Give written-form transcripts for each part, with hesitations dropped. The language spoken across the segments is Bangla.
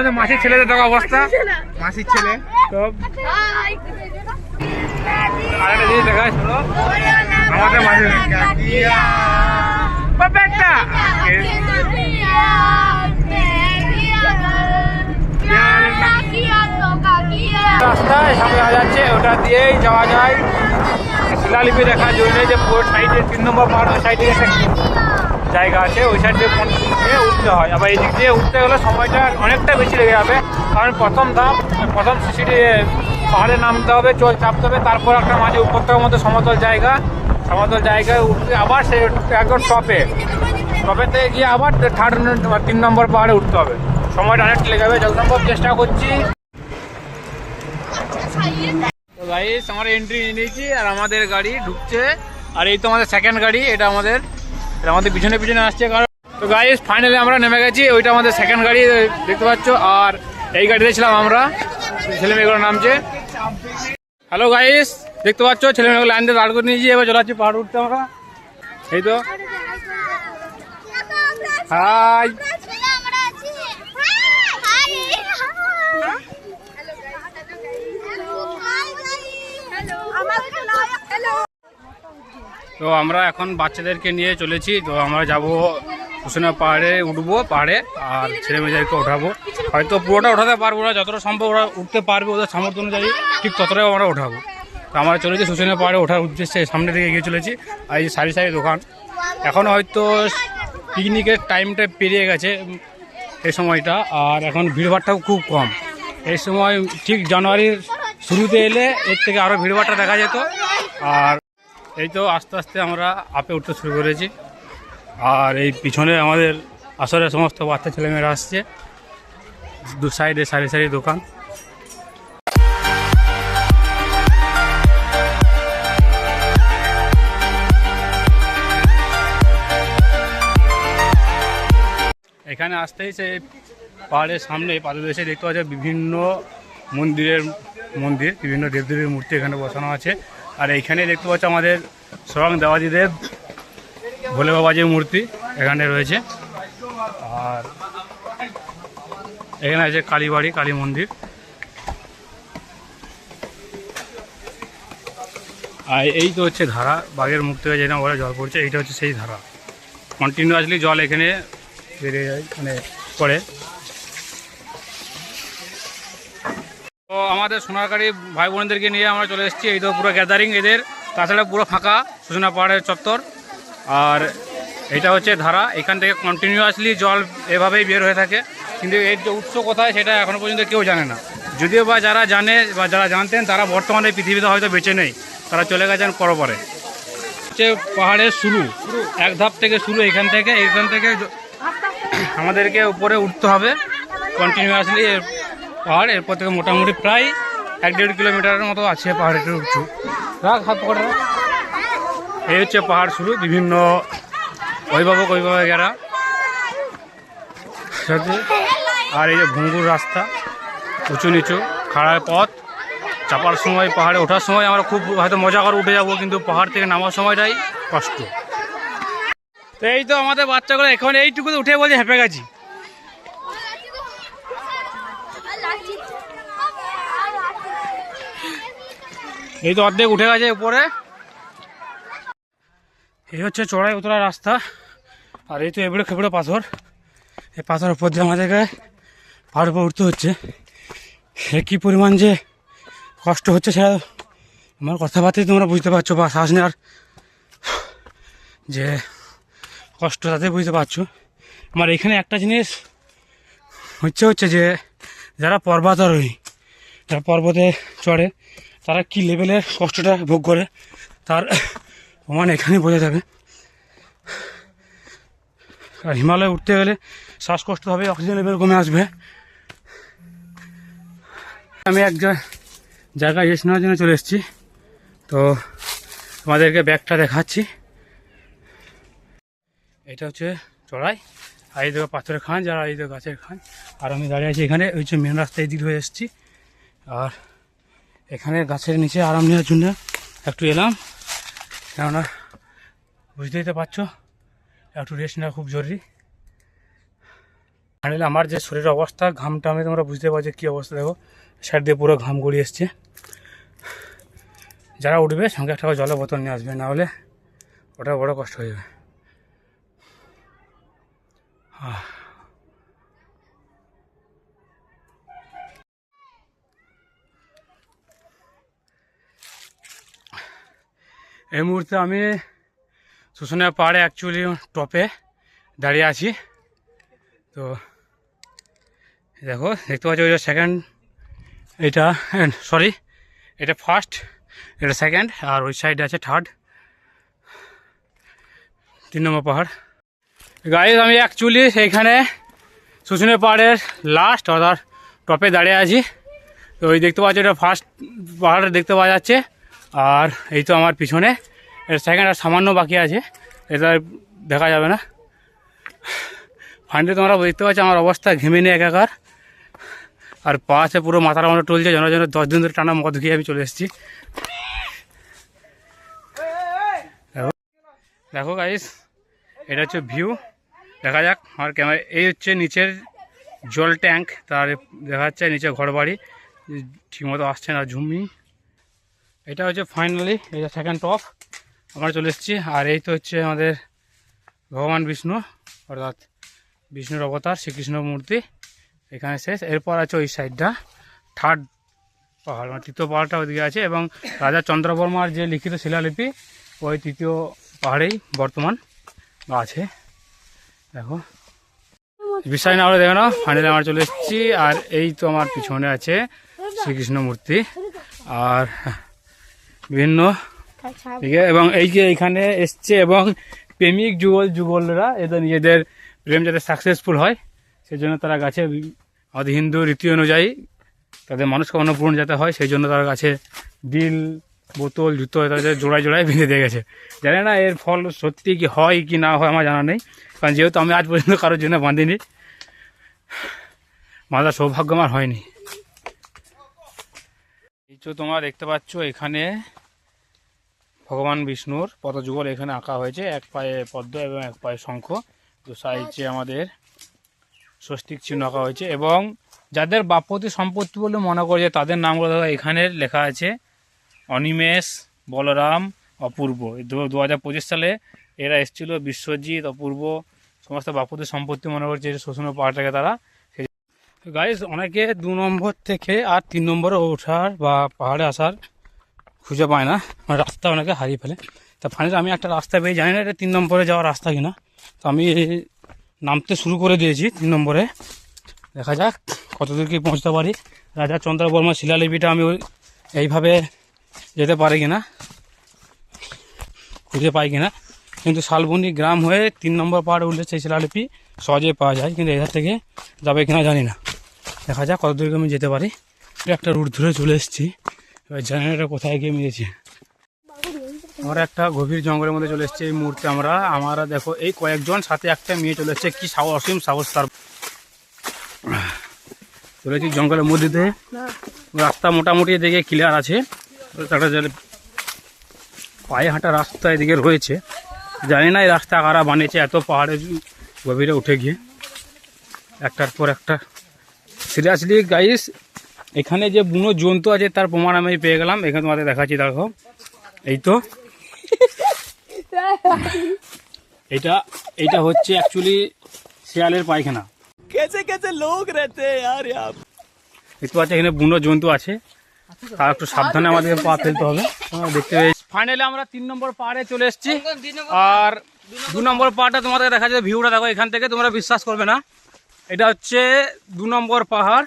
আমাদের মাসির ছেলেদের দেখা অবস্থা, মাসির ছেলে সব। আরেকটা জিনিস দেখা শোনো, আমাদের মাসির বাপ্পাটা রাস্তায় সামনে যাওয়া যাচ্ছে, ওটা দিয়েই যাওয়া যায় শিলালিপি দেখার জন্য। যে পুরো সাইডে 3 নম্বর পাহাড় সাইডে জায়গা আছে, ওই সাইড দিয়ে উঠতে হয়। আবার এই দিক দিয়ে উঠতে গেলে সময়টা অনেকটা বেশি লেগে যাবে, কারণ প্রথম সিঁড়ি পাহাড়ে নামতে হবে, চাপতে হবে, তারপর একটা মাঝে উপত্যকার মধ্যে সমতল জায়গায় উঠতে আবার সে একদম টপে থেকে গিয়ে আবার 3 নম্বর পাহাড়ে উঠতে হবে। সময়টা অনেকটা লেগে যাবে, যত সম্ভব চেষ্টা করছি। তো গাইস আমরা এন্ট্রি নিয়ে নিয়েছি আর আমাদের গাড়ি ঢুকছে। আর এই তো আমাদের সেকেন্ড গাড়ি, এটা আমাদের পিছনে আসছে। কারণ তো গাইস ফাইনালি আমরা নেমে গেছি, ওইটা আমাদের সেকেন্ড গাড়ি দেখতে পাচ্ছ। আর এই গাড়িতে ছিলাম আমরা, ছেলে মেয়েগুলো নামছে। হ্যালো গাইস, দেখতে পাচ্ছ ছেলে মেয়েগুলো লাইন দিয়ে দাঁড় করে নিয়েছি, এবার চলে যাচ্ছি পাহাড় উঠতে আমরা। এই তো হাই, তো আমরা এখন বাচ্চাদেরকে নিয়ে চলেছি। তো আমরা যাব কুসুনা পাহাড়ে, উঠবো পাহাড়ে, আর ছেলে মেয়েদেরকে ওঠাবো। হয়তো পুরোটা ওঠাতে পারবো না, যতটা সম্ভব ওরা উঠতে পারবে ওদের সামর্থ্য অনুযায়ী, ঠিক ততটাই আমরা ওঠাবো। তো আমরা চলেছি কুসুনা পাহাড়ে ওঠার উদ্দেশ্যে, সামনে দিকে এগিয়ে চলেছি। আর এই সারি দোকান, এখন হয়তো পিকনিকের টাইমটা পেরিয়ে গেছে এই সময়টা, আর এখন ভিড়ভাড়টাও খুব কম। এই সময় ঠিক জানুয়ারির শুরুতে এলে এর থেকে আরও ভিড়ভাড়টা দেখা যেত। আর এই তো আস্তে আস্তে আমরা আপে উঠতে শুরু করেছি। আর এই পিছনে আমাদের আসলে সমস্ত বাচ্চা ছেলেমেয়েরা আসছে, দু সাইডে সারি দোকান। এখানে আসতেই সে পাহাড়ের সামনে পাদদেশে দেখতে পাচ্ছে বিভিন্ন মন্দির, বিভিন্ন দেবদেবীর মূর্তি এখানে বসানো আছে। আর এইখানে দেখতে পাচ্ছ আমাদের স্বয়ং দেবাদিদেব ভোলে বাবাজির মূর্তি এখানে রয়েছে। আর এখানে আছে কালীবাড়ি, কালী মন্দির। আর এই তো হচ্ছে ধারা, বাঘের মুখ থেকে যেটা বলে জল পড়ছে, এইটা হচ্ছে সেই ধারা। কন্টিনিউয়াসলি জল এখানে বেরিয়ে যায়, মানে পড়ে। তো আমাদের সোনারগাড়ি ভাই বোনদেরকে নিয়ে আমরা চলে এসেছি। এই তো পুরো গ্যাদারিং এদের, তাছাড়া পুরো ফাঁকা সুসনা পাহাড়ের চত্বর। আর এটা হচ্ছে ধারা, এখান থেকে কন্টিনিউয়াসলি জল এভাবেই বের হয়ে থাকে। কিন্তু এর যে উৎস কোথায় সেটা এখনও পর্যন্ত কেউ জানে না। যদিও বা যারা জানে বা যারা জানতেন তারা বর্তমানে পৃথিবীতে হয়তো বেঁচে নেই, তারা চলে গেছেন পরে। হচ্ছে পাহাড়ের শুরু, এক ধাপ থেকে শুরু, এখান থেকে আমাদেরকে উপরে উঠতে হবে কন্টিনিউয়াসলি পাহাড়। এরপর থেকে মোটামুটি প্রায় 1-1.5 কিলোমিটারের মতো আছে পাহাড়ের উঁচু। হাত পকড়া, এই হচ্ছে পাহাড় শুরু। বিভিন্ন অভিভাবকেরা, আর এই যে ভঙ্গুর রাস্তা, উঁচু নিচু খাড়ার পথ। চাপার সময়, পাহাড়ে ওঠার সময় আমরা খুব হয়তো মজা করে উঠে যাব, কিন্তু পাহাড় থেকে নামার সময়টাই কষ্ট। তো এই তো আমাদের বাচ্চাগুলো এখন এইটুকু উঠে বলছে হেঁপে গেছি। এই তো অর্ধেক উঠে গেছে উপরে। এই হচ্ছে চড়াই উতরা রাস্তা। আর এই তো এবড়ে খেবড়ে পাথর, এই পাথরের উপর দিয়ে আমাদেরকে পাহাড়ের উপর উঠতে হচ্ছে। কী পরিমাণ যে কষ্ট হচ্ছে সেটা আমার কথাবার্তায় তোমরা বুঝতে পারছো, বা শ্বাস নেওয়ার যে কষ্ট তাতে বুঝতে পারছো। আমার এখানে একটা জিনিস হচ্ছে যে যারা পর্বতারোহী, যারা পর্বতে চড়ে, তারা কি লেভেলের কষ্টটা ভোগ করে তার প্রমাণ এখানে বোঝা যাবে। আর হিমালয়ে উঠতে গেলে শ্বাসকষ্ট হবে, অক্সিজেন লেভেল কমে আসবে। আমি এক জায়গায় রেস্ট নেওয়ার জন্য চলে এসেছি। তো আমাদেরকে ব্যাগটা দেখাচ্ছি। এটা হচ্ছে চড়াই, আর এই দেখো পাথরের খান, যারা এই দেখো গাছের খান। আর আমি দাঁড়িয়ে আছি এখানে, ওই যে মেন রাস্তায় দিক হয়ে এসেছি। আর এখানে গাছের নিচে আরাম নেওয়ার জন্য একটু এলাম, কেননা বুঝতেই তো পারছো একটু রেস্ট নেওয়া খুব জরুরি। ফাইনালি আমার যে শরীরের অবস্থা, ঘামটা আমি তোমরা বুঝতে পারছো কী অবস্থা। দেখো সাইড দিয়ে পুরো ঘাম গড়িয়ে এসছে। যারা উঠবে সঙ্গে একটা জলের বোতল নিয়ে আসবে, না হলে ওটা বড় কষ্ট হয়ে যাবে। এই মুহূর্তে আমি শুশুনিয়া পাহাড়ে অ্যাকচুয়ালি টপে দাঁড়িয়ে আছি। তো দেখো দেখতে পাচ্ছি ওই সেকেন্ড, এটা সরি এটা ফার্স্ট, এটা সেকেন্ড, আর ওই সাইডে আছে থার্ড, 3 নম্বর পাহাড়। গাইজ আমি অ্যাকচুয়ালি সেইখানে শুশুনিয়া পাহাড়ের লাস্ট অর্থাৎ টপে দাঁড়িয়ে আছি। তো ওই দেখতে পাচ্ছি এটা ফার্স্ট পাহাড় দেখতে পাওয়া যাচ্ছে, আর এই তো আমার পিছনে এটা সেকেন্ড, আর সামান্য বাকি আছে, এটা দেখা যাবে না। ফাইনালি তোমরা দেখতে পাচ্ছ আমার অবস্থা ঘেমে নিয়ে একাকার, আর পা আছে পুরো মাথার মতো টলছে, যেন 10 দিন ধরে টানা মদ খেয়ে আমি চলে এসেছি। দেখো গাইস, এটা হচ্ছে ভিউ, দেখা যাক আমার ক্যামেরা। এই হচ্ছে নিচের জল ট্যাঙ্ক, তার দেখা যাচ্ছে নিচে ঘর বাড়ি, ঠিকমতো আসছে না ঝুমি। এটা হচ্ছে ফাইনালি এটা সেকেন্ড টপ আমরা চলে এসেছি। আর এই তো হচ্ছে আমাদের ভগবান বিষ্ণু, অর্থাৎ বিষ্ণুর অবতার শ্রীকৃষ্ণ মূর্তি, এখানে শেষ। এরপর আছে ওই সাইডটা থার্ড পাহাড়, মানে তৃতীয় পাহাড়টা ওইদিকে আছে, এবং রাজা চন্দ্রবর্মার যে লিখিত শিলালিপি ওই তৃতীয় পাহাড়েই বর্তমান আছে। দেখো বিশ্বাস না হলে দেখো না, ফাইনালি আমরা চলে এসেছি। আর এই তো আমার পিছনে আছে শ্রীকৃষ্ণ মূর্তি, আর বিভিন্ন এবং এই যে এইখানে এসছে, এবং প্রেমিক যুগলরা এদের নিজেদের প্রেম যাতে সাকসেসফুল হয় সেই জন্য তারা গাছে, আমাদের হিন্দু রীতি অনুযায়ী তাদের মনস্কামনা পূরণ যাতে হয় সেই জন্য তারা গাছে দিল, বোতল, জুতো তাদের জোড়ায় জোড়ায় বেঁধে দিয়ে গেছে। জানে না এর ফল সত্যি কি হয় কি না হয় আমার জানা নেই, কারণ যেহেতু আমি আজ পর্যন্ত কারোর জন্য বাঁধিনি, বাঁধার সৌভাগ্য আমার হয়নি। এই তো তোমরা দেখতে পাচ্ছ এখানে ভগবান বিষ্ণুর পদযুগল এখানে আঁকা হয়েছে, এক পায়ে পদ্ম এবং এক পায়ে শঙ্খ, তো সাইডে আমাদের স্বস্তিক চিহ্ন আঁকা হয়েছে। এবং যাদের বাপতি সম্পত্তি বলে মনে করছে তাদের নামগুলো এখানে লেখা আছে, অনিমেষ, বলরাম, অপূর্ব। 2025 সালে এরা এসেছিল, বিশ্বজিৎ, অপূর্ব, সমস্ত বাপতি সম্পত্তি মনে করছে শুশুনিয়া পাহাড়টাকে তারা। গাইজ অনেকে 2 নম্বর থেকে আর 3 নম্বরে ওঠার বা পাহাড়ে আসার খুঁজে পায় না, মানে রাস্তা অনেকে হারিয়ে ফেলে। তা ফাইনালি আমি একটা রাস্তা পেয়ে, জানি না এটা 3 নম্বরে যাওয়ার রাস্তা কিনা, তো আমি নামতে শুরু করে দিয়েছি 3 নম্বরে। দেখা যাক কতদূর কি পৌঁছতে পারি। রাজা চন্দ্রবর্মার শিলালিপিটা আমি এইভাবে যেতে পারি কিনা, খুঁজে পাই কিনা, কিন্তু শালবনী গ্রাম হয়ে 3 নম্বর পাহাড়ে উঠলে সেই শিলালিপি সহজেই পাওয়া যায়, কিন্তু এধার থেকে যাবে কিনা জানি না। দেখা যাক কতদূর আমি যেতে পারি। একটা রুট ধরে চলে এসেছি, এবার জানি না এটা কোথায় গিয়ে মিলেছি। আমরা একটা গভীর জঙ্গলের মধ্যে চলে এসেছি এই মুহূর্তে। আমরা দেখো এই কয়েকজন সাথে একটা মেয়ে চলে এসছে, কি অসীম সাহস তার। চলেছি জঙ্গলের মধ্যে দিয়ে, রাস্তা মোটামুটি এদিকে ক্লিয়ার আছে, পায়ে হাঁটা রাস্তা এদিকে রয়েছে। জানি না এই রাস্তা কারা বানিয়েছে এত পাহাড়ে গভীরে উঠে গিয়ে, একটার পর একটা। সিরিয়াসলি গাইস, এখানে যে বুনো জন্তু আছে তার প্রমাণ আমি পেয়ে গেলাম। এখানে তোমাদের দেখাচ্ছি, দেখো এই তো এটা হচ্ছে অ্যাকচুয়ালি শিয়ালের পায়খানা। कैसे लोग रहते हैं यार यहाँ। দেখতে পাচ্ছি এখানে বুনো জন্তু আছে, তার একটু সাবধানে আমাদের পা ফেলতে হবে। দেখতে পেয়েছি ফাইনালি আমরা 3 নম্বর পাহাড়ে চলে এসেছি। আর 2 নম্বর পাহাড়টা তোমাদের দেখা যায়, ভিউটা দেখো এখান থেকে, তোমরা বিশ্বাস করবে না, এটা হচ্ছে 2 নম্বর পাহাড়।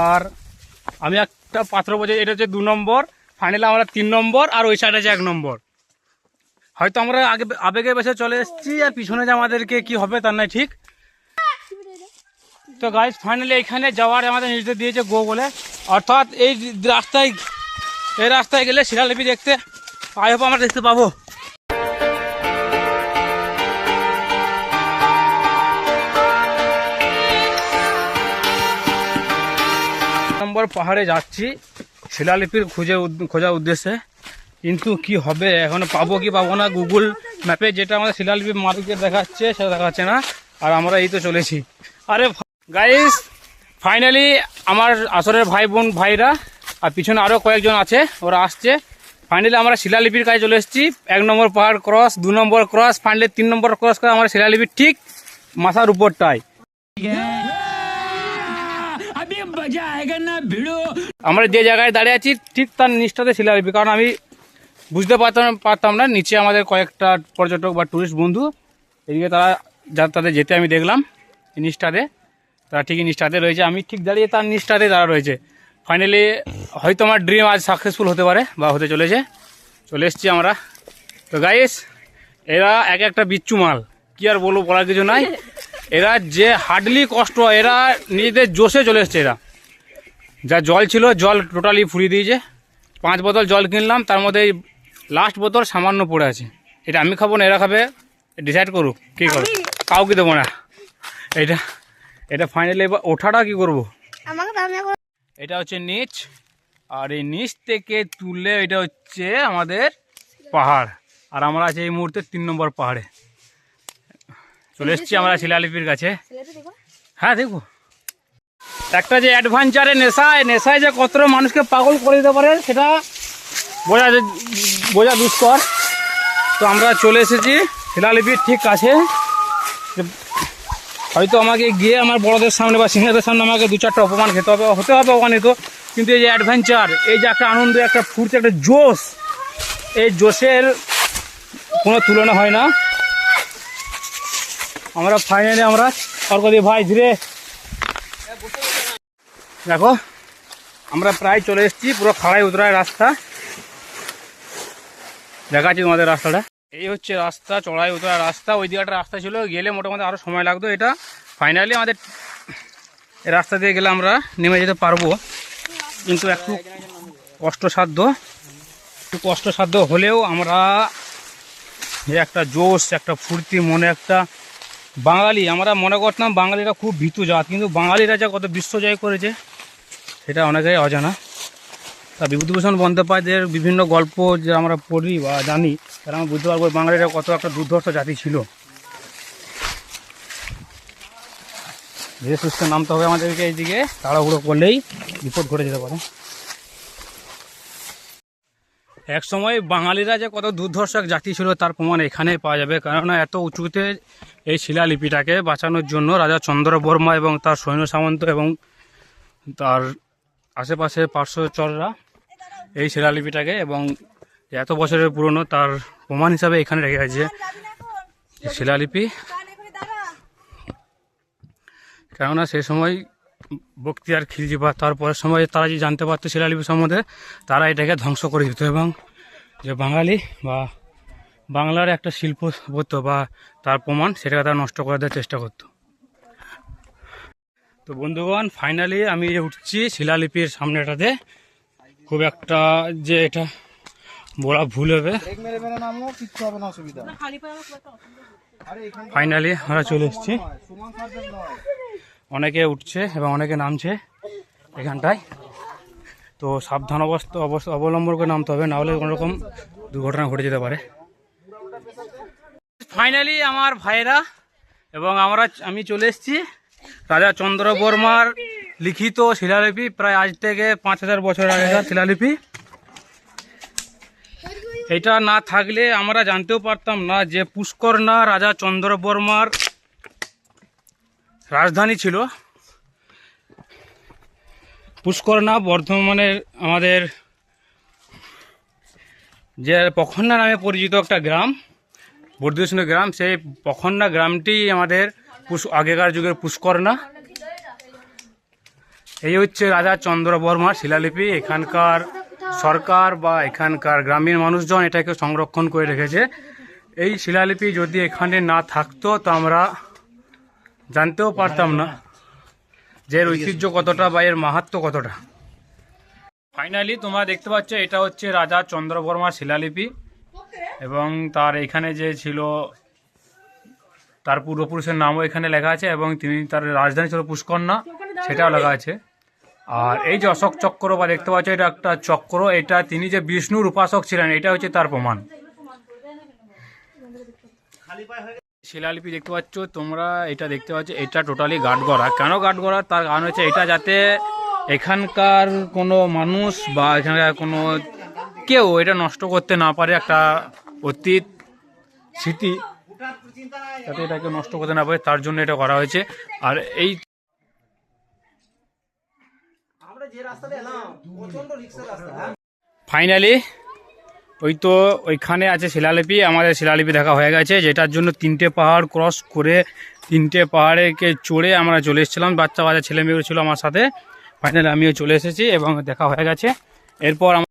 আর আমি একটা পাত্র বোঝে, এটা হচ্ছে 2 নম্বর। ফাইনালি আমরা 3 নম্বর, আর ওই সাইড আছে 1 নম্বর। হয়তো আমরা আবেগে বেশি চলে এসেছি, আর পিছনে যে আমাদেরকে কি হবে তার নাই ঠিক। তো গাইস ফাইনালি এখানে যাওয়ার আমাদের নির্দেশ দিয়েছে গো বলে, অর্থাৎ এই রাস্তায় গেলে শিলালিপি দেখতে আমরা দেখতে পাবো। নম্বর পাহাড়ে যাচ্ছি শিলালিপির খোঁজার উদ্দেশ্যে, কিন্তু কি হবে এখনো পাবো কি পাবো না, গুগল ম্যাপে যেটা আমাদের শিলালিপি মার্কেট দেখাচ্ছে সেটা দেখাচ্ছে না। আর আমরা এই তো চলেছি, আরে গাইস, ফাইনালি আমার আসরের ভাই বোন ভাইরা আর পিছনে আরও কয়েকজন আছে, ওরা আসছে। ফাইনালি আমরা শিলালিপির কাছে চলে এসেছি। 1 নম্বর পাহাড় ক্রস, 2 নম্বর ক্রস, ফাইনালি 3 নম্বর ক্রস করে আমরা শিলালিপির ঠিক মাথার উপরটায়। আমরা যে জায়গায় দাঁড়িয়ে আছি ঠিক তার নিচটাতে শিলালিপি, কারণ আমি বুঝতে পারতাম না নিচে আমাদের কয়েকটা পর্যটক বা টুরিস্ট বন্ধু এদিকে তাদের যেতে আমি দেখলাম নিচটাতে, তারা ঠিকই নিচটাতে রয়েছে, আমি ঠিক দাঁড়িয়ে তার নিচটাতে তারা রয়েছে। ফাইনালি হয়তো আমার ড্রিম আজ সাকসেসফুল হতে পারে বা হতে চলে এসছি আমরা। তো গাইস, এরা এক একটা বিচ্ছু মাল, কি আর বলবো, বলার কিছু নাই। এরা যে হার্ডলি কষ্ট, এরা নিজেদের জোশে চলে এসছে। এরা যা জল ছিল জল টোটালি ফুরিয়ে দিয়েছে। 5 বোতল জল কিনলাম, তার মধ্যে লাস্ট বোতল সামান্য পড়ে আছে। এটা আমি খাবো না এরা খাবে, ডিসাইড করুক কী করবো, কাউকে দেবো না। এটা ফাইনালি এবার ওঠাটা কী করবো। এটা হচ্ছে নিচ, আর এই নিচ থেকে তুললে এটা হচ্ছে আমাদের পাহাড়, আর আমরা আছি এই মুহূর্তে 3 নম্বর পাহাড়ে চলে এসেছি আমরা শিলালিপির কাছে। হ্যাঁ দেখবো, একটা যে অ্যাডভেঞ্চারে নেশায় যে কত মানুষকে পাগল করে দিতে পারে সেটা বোঝা দুষ্কর। তো আমরা চলে এসেছি শিলালিপির ঠিক কাছে। হয়তো আমাকে গিয়ে আমার বড়দের সামনে বা সিনিয়রদের সামনে আমাকে 2-4টা অপমান খেতে হবে, হতে হবে অপমানিত, কিন্তু এই যে অ্যাডভেঞ্চার, এই যে একটা আনন্দ, একটা ফুর্তি, একটা জোশ, এই জোশের কোনো তুলনা হয় না। আমরা ফাইনালি অর্ক দিয়ে ভাই ধীরে দেখো, আমরা প্রায় চলে এসেছি, পুরো খাড়াই উতরায় রাস্তা দেখাচ্ছি তোমাদের রাস্তাটা। এই হচ্ছে রাস্তা, চড়াই উতরার রাস্তা। ওই দিকে একটা রাস্তা ছিল, গেলে মোটামুটি আরও সময় লাগতো। এটা ফাইনালি আমাদের এই রাস্তা দিয়ে গেলে আমরা নেমে যেতে পারবো, কিন্তু একটু কষ্টসাধ্য হলেও আমরা যে একটা জোশ, একটা ফুর্তি মনে, একটা বাঙালি, আমরা মনে করতাম বাঙালিরা খুব ভীতু জাত, কিন্তু বাঙালিরা যা কত বিশ্ব জয় করেছে সেটা অনেকেই অজানা। তা বিভূতিভূষণ বন্দ্যোপাধ্যায়ের বিভিন্ন গল্প যে আমরা পড়ি বা জানি, তারা আমরা বুঝতে পারবো বাঙালিরা কত একটা দুর্ধর্ষ জাতি ছিল। ধীরে সুস্থ নামতে হবে আমাদেরকে, এইদিকে তাড়াহুড়ো করলেই বিপদ ঘটে যেতে পারে। এক সময় বাঙালিরা যে কত দুর্ধর্ষক জাতি ছিল তার প্রমাণ এখানেই পাওয়া যাবে, কেননা এত উঁচুতে এই শিলালিপিটাকে বাঁচানোর জন্য রাজা চন্দ্রবর্মা এবং তার সৈন্য সামন্ত এবং তার আশেপাশে পার্শ্বচররা এই শিলালিপিটাকে, এবং এত বছরের পুরনো তার প্রমাণ হিসাবে এখানে রেখে গেছে শিলালিপি। কেননা সেই সময় বখতিয়ার খিলজি বা তারপরের সময় তারা যে জানতে পারতো শিলালিপি সম্বন্ধে, তারা এটাকে ধ্বংস করে দিত এবং যে বাঙালি বা বাংলার একটা শিল্প হতো বা তার প্রমাণ, সেটাকে তারা নষ্ট করে দেওয়ার চেষ্টা করতো। তো বন্ধুগণ, ফাইনালি আমি উঠছি শিলালিপির সামনেটাতে। খুব একটা যে এটা বলা ভুল হবে, ফাইনালি আমরা চলে এসেছি। অনেকে উঠছে এবং অনেকে নামছে এখানটায়, তো সাবধান অবলম্বন করে নামতে হবে, নাহলে কোনোরকম দুর্ঘটনা ঘটে যেতে পারে। ফাইনালি আমার ভাইয়েরা এবং আমি চলে এসেছি রাজা চন্দ্রবর্মার লিখিত শিলালিপি, প্রায় আজ থেকে 5000 বছর আগেকার শিলালিপি। এটা না থাকলে আমরা জানতেও পারতাম না যে পুষ্করনা রাজা চন্দ্রবর্মার রাজধানী ছিল। পুষ্করনা বর্ধমানের আমাদের যে পখন্না নামে পরিচিত একটা গ্রাম, বর্ধমান গ্রাম, সেই পখন্না গ্রামটি আমাদের আগেকার যুগের পুষ্করনা। এই হচ্ছে রাজা চন্দ্রবর্মার শিলালিপি। এখানকার সরকার বা এখানকার গ্রামীণ মানুষজন এটাকে সংরক্ষণ করে রেখেছে। এই শিলালিপি যদি এখানে না থাকতো তো আমরা জানতেও পারতাম না যে এর ঐতিহ্য কতটা বা এর মাহাত্ম্য কতটা। ফাইনালি তোমরা দেখতে পাচ্ছ, এটা হচ্ছে রাজা চন্দ্রবর্মার শিলালিপি, এবং তার এখানে যে ছিল তার পূর্বপুরুষের নামও এখানে লেখা আছে, এবং তার রাজধানী ছিল পুষ্করনা, সেটাও লেখা আছে। আর এই যে অশোক চক্র বা দেখতে পাচ্ছ, এটা একটা চক্র, এটা তিনি যে বিষ্ণুর উপাসক ছিলেন, এটা হচ্ছে তার প্রমাণ। শিলালিপি দেখতে পাচ্ছ তোমরা, এটা দেখতে পাচ্ছ, এটা টোটালি গার্ড করা। কেন গার্ড করা? তার কারণ হচ্ছে এটা যাতে এখানকার কোনো মানুষ বা এখানকার কোনো কেউ এটা নষ্ট করতে না পারে, একটা অতীত স্মৃতি যাতে এটাকে নষ্ট করতে না পারে, তার জন্য এটা করা হয়েছে। আর এই ফাইনালি ওই তো ওইখানে আছে শিলালিপি, আমাদের শিলালিপি দেখা হয়ে গেছে, যেটার জন্য 3টে পাহাড় ক্রস করে 3টে পাহাড়েকে চড়ে আমরা চলে এসেছিলাম। বাচ্চা ছেলে মেয়ে ছিল আমার সাথে। ফাইনালি আমিও চলে এসেছি এবং দেখা হয়ে গেছে। এরপর